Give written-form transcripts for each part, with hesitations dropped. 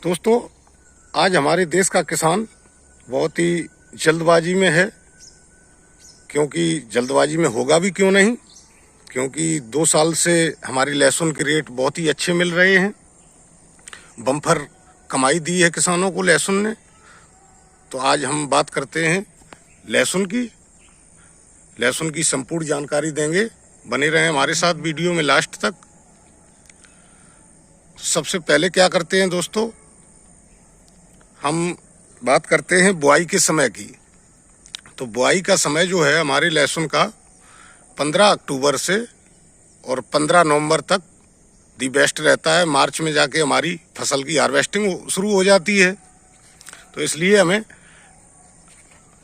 दोस्तों, आज हमारे देश का किसान बहुत ही जल्दबाजी में है, क्योंकि जल्दबाजी में होगा भी क्यों नहीं, क्योंकि 2 साल से हमारी लहसुन के रेट बहुत ही अच्छे मिल रहे हैं। बम्पर कमाई दी है किसानों को लहसुन ने। तो आज हम बात करते हैं लहसुन की संपूर्ण जानकारी देंगे। बने रहें हमारे साथ वीडियो में लास्ट तक। सबसे पहले क्या करते हैं दोस्तों, हम बात करते हैं बुआई के समय की। तो बुआई का समय जो है हमारे लहसुन का 15 अक्टूबर से और 15 नवंबर तक दी बेस्ट रहता है। मार्च में जाके हमारी फसल की हार्वेस्टिंग शुरू हो जाती है। तो इसलिए हमें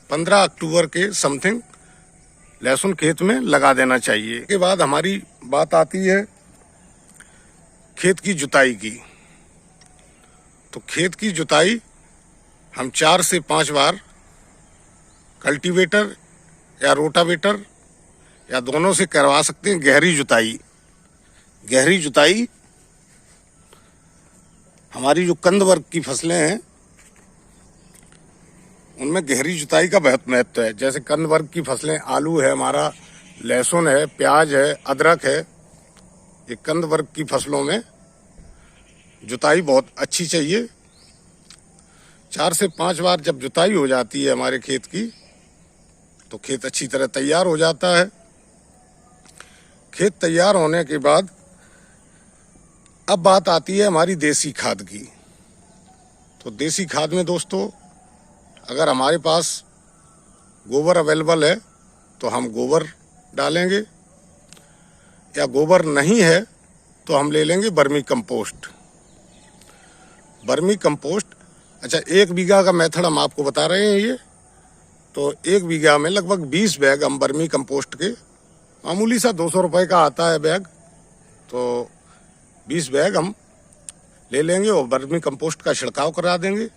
15 अक्टूबर के समथिंग लहसुन खेत में लगा देना चाहिए। के बाद हमारी बात आती है खेत की जुताई की। तो खेत की जुताई हम 4 से 5 बार कल्टीवेटर या रोटावेटर या दोनों से करवा सकते हैं। गहरी जुताई हमारी जो कंद वर्ग की फसलें हैं उनमें गहरी जुताई का बहुत महत्व है। जैसे कंद वर्ग की फसलें, आलू है हमारा, लहसुन है, प्याज है, अदरक है, ये कंद वर्ग की फसलों में जुताई बहुत अच्छी चाहिए। 4 से 5 बार जब जुताई हो जाती है हमारे खेत की, तो खेत अच्छी तरह तैयार हो जाता है। खेत तैयार होने के बाद अब बात आती है हमारी देसी खाद की। तो देसी खाद में दोस्तों, अगर हमारे पास गोबर अवेलेबल है तो हम गोबर डालेंगे, या गोबर नहीं है तो हम ले लेंगे बर्मी कंपोस्ट। अच्छा, 1 बीघा का मेथड हम आपको बता रहे हैं ये। तो 1 बीघा में लगभग 20 बैग हम बर्मी कंपोस्ट के, मामूली सा 200 रुपये का आता है बैग, तो 20 बैग हम ले लेंगे और बर्मी कंपोस्ट का छिड़काव करा देंगे।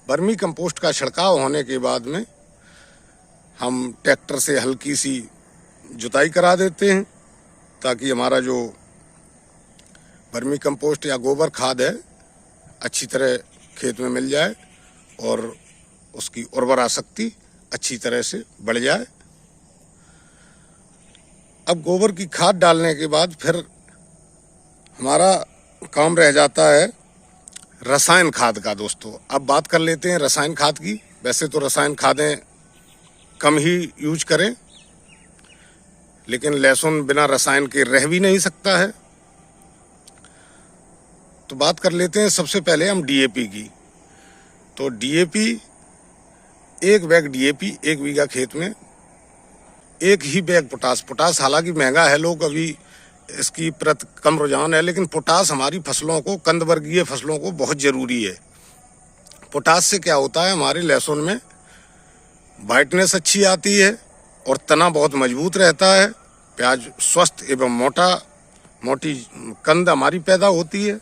बर्मी कंपोस्ट का छिड़काव होने के बाद में हम ट्रैक्टर से हल्की सी जुताई करा देते हैं, ताकि हमारा जो बर्मी कंपोस्ट या गोबर खाद है अच्छी तरह खेत में मिल जाए और उसकी उर्वरा शक्ति अच्छी तरह से बढ़ जाए। अब गोबर की खाद डालने के बाद फिर हमारा काम रह जाता है रसायन खाद का। दोस्तों, अब बात कर लेते हैं रसायन खाद की। वैसे तो रसायन खादें कम ही यूज करें, लेकिन लहसुन बिना रसायन के रह भी नहीं सकता है। तो बात कर लेते हैं सबसे पहले हम डीएपी की। तो डीएपी, 1 बैग डीएपी 1 बीघा खेत में, 1 ही बैग पोटास हालांकि महंगा है, लोग अभी इसकी प्रति कम रुझान है, लेकिन पोटास हमारी फसलों को, कंद वर्गीय फसलों को बहुत जरूरी है। पोटास से क्या होता है, हमारे लहसुन में ब्राइटनेस अच्छी आती है और तना बहुत मजबूत रहता है। प्याज स्वस्थ एवं मोटी कंद हमारी पैदा होती है।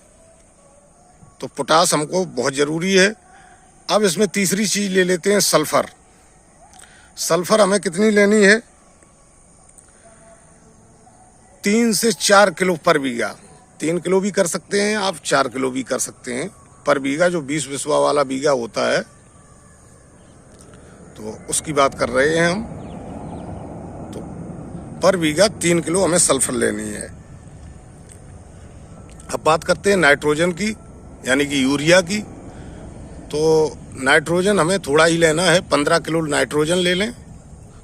तो पोटास हमको बहुत ज़रूरी है। अब इसमें तीसरी चीज़ ले लेते हैं सल्फ़र। सल्फ़र हमें कितनी लेनी है, 3 से 4 किलो पर बीघा। 3 किलो भी कर सकते हैं आप, 4 किलो भी कर सकते हैं पर बीघा। जो 20 बिस्वा वाला बीघा होता है तो उसकी बात कर रहे हैं हम। तो पर बीघा 3 किलो हमें सल्फ़र लेनी है। अब बात करते हैं नाइट्रोजन की, यानी कि यूरिया की। तो नाइट्रोजन हमें थोड़ा ही लेना है, 15 किलो नाइट्रोजन ले लें,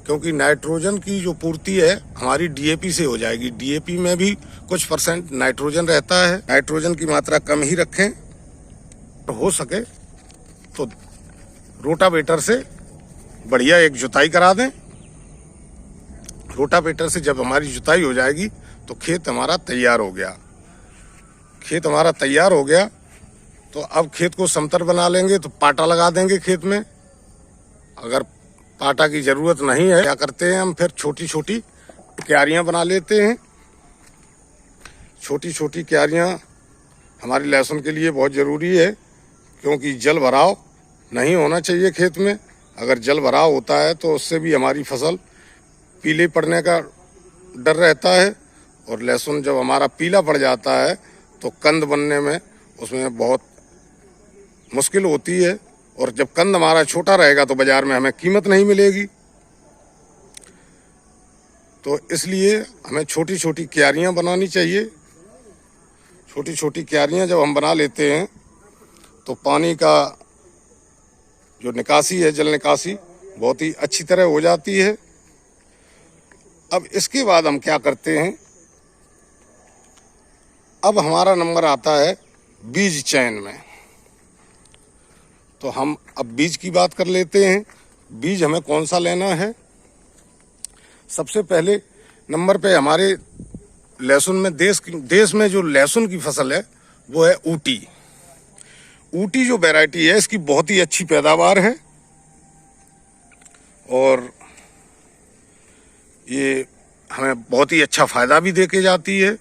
क्योंकि नाइट्रोजन की जो पूर्ति है हमारी डीएपी से हो जाएगी। डीएपी में भी कुछ % नाइट्रोजन रहता है। नाइट्रोजन की मात्रा कम ही रखें। हो सके तो रोटावेटर से बढ़िया एक जुताई करा दें। रोटावेटर से जब हमारी जुताई हो जाएगी तो खेत हमारा तैयार हो गया। तो अब खेत को समतल बना लेंगे, तो पाटा लगा देंगे खेत में। अगर पाटा की ज़रूरत नहीं है, क्या करते हैं हम, फिर छोटी छोटी क्यारियाँ बना लेते हैं। छोटी छोटी क्यारियाँ हमारी लहसुन के लिए बहुत ज़रूरी है, क्योंकि जल भराव नहीं होना चाहिए खेत में। अगर जल भराव होता है तो उससे भी हमारी फसल पीले पड़ने का डर रहता है। और लहसुन जब हमारा पीला पड़ जाता है तो कंद बनने में उसमें बहुत मुश्किल होती है, और जब कंद हमारा छोटा रहेगा तो बाजार में हमें कीमत नहीं मिलेगी। तो इसलिए हमें छोटी छोटी क्यारियां बनानी चाहिए। छोटी छोटी क्यारियां जब हम बना लेते हैं तो पानी का जो निकासी है, जल निकासी, बहुत ही अच्छी तरह हो जाती है। अब इसके बाद हम क्या करते हैं, अब हमारा नंबर आता है बीज चयन में। तो हम अब बीज की बात कर लेते हैं। बीज हमें कौन सा लेना है। सबसे पहले नंबर पे हमारे लहसुन में देश में जो लहसुन की फसल है वो है ऊटी। ऊटी जो वैरायटी है इसकी बहुत ही अच्छी पैदावार है और ये हमें बहुत ही अच्छा फायदा भी देके जाती है।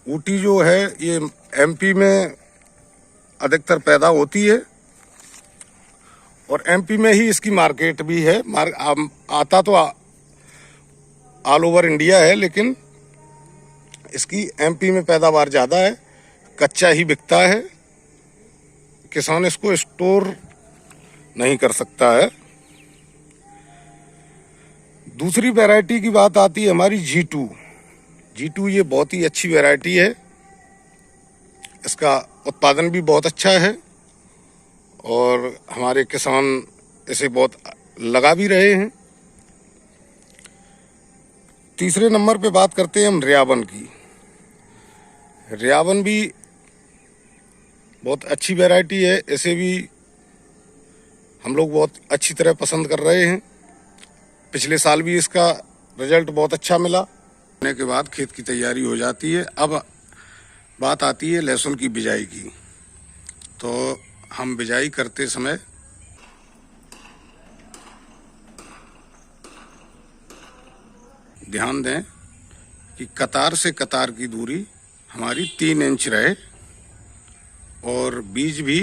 ऊटी जो है ये एमपी में अधिकतर पैदा होती है और एमपी में ही इसकी मार्केट भी है। आता तो ऑल ओवर इंडिया है, लेकिन इसकी एमपी में पैदावार ज़्यादा है। कच्चा ही बिकता है, किसान इसको स्टोर नहीं कर सकता है। दूसरी वैरायटी की बात आती है हमारी G2। G2 ये बहुत ही अच्छी वैरायटी है, इसका उत्पादन भी बहुत अच्छा है और हमारे किसान इसे बहुत लगा भी रहे हैं। तीसरे नंबर पे बात करते हैं हम रियावन की। रियावन भी बहुत अच्छी वैरायटी है, इसे भी हम लोग बहुत अच्छी तरह पसंद कर रहे हैं। पिछले साल भी इसका रिजल्ट बहुत अच्छा मिला। होने के बाद खेत की तैयारी हो जाती है। अब बात आती है लहसुन की बिजाई की। तो हम बिजाई करते समय ध्यान दें कि कतार से कतार की दूरी हमारी 3 इंच रहे और बीज भी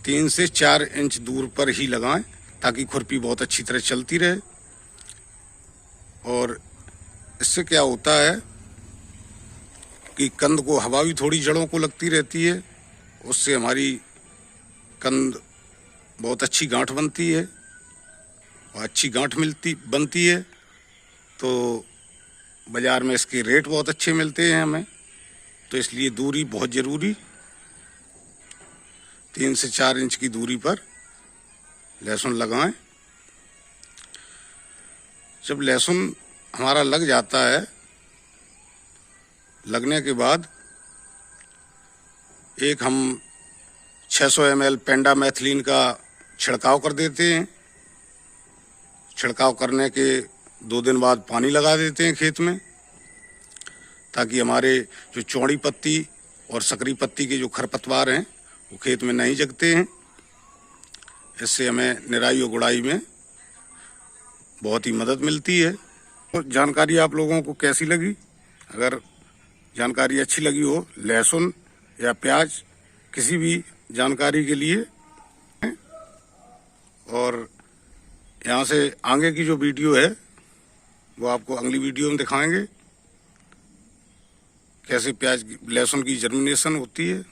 3 से 4 इंच दूर पर ही लगाएं ताकि खुरपी बहुत अच्छी तरह चलती रहे। और इससे क्या होता है कि कंद को हवा भी थोड़ी जड़ों को लगती रहती है, उससे हमारी कंद बहुत अच्छी गांठ बनती है और अच्छी गांठ बनती है तो बाज़ार में इसके रेट बहुत अच्छे मिलते हैं हमें। तो इसलिए दूरी बहुत ज़रूरी, 3 से 4 इंच की दूरी पर लहसुन लगाएं। जब लहसुन हमारा लग जाता है, लगने के बाद एक हम 600 ml पेंडामेथिलीन का छिड़काव कर देते हैं। छिड़काव करने के 2 दिन बाद पानी लगा देते हैं खेत में, ताकि हमारे जो चौड़ी पत्ती और सकरी पत्ती के जो खरपतवार हैं वो खेत में नहीं जगते हैं। इससे हमें निराई और गुड़ाई में बहुत ही मदद मिलती है। तो जानकारी आप लोगों को कैसी लगी? अगर जानकारी अच्छी लगी हो, लहसुन या प्याज किसी भी जानकारी के लिए, और यहाँ से आगे की जो वीडियो है वो आपको अगली वीडियो में दिखाएंगे कैसे प्याज लहसुन की जर्मिनेशन होती है।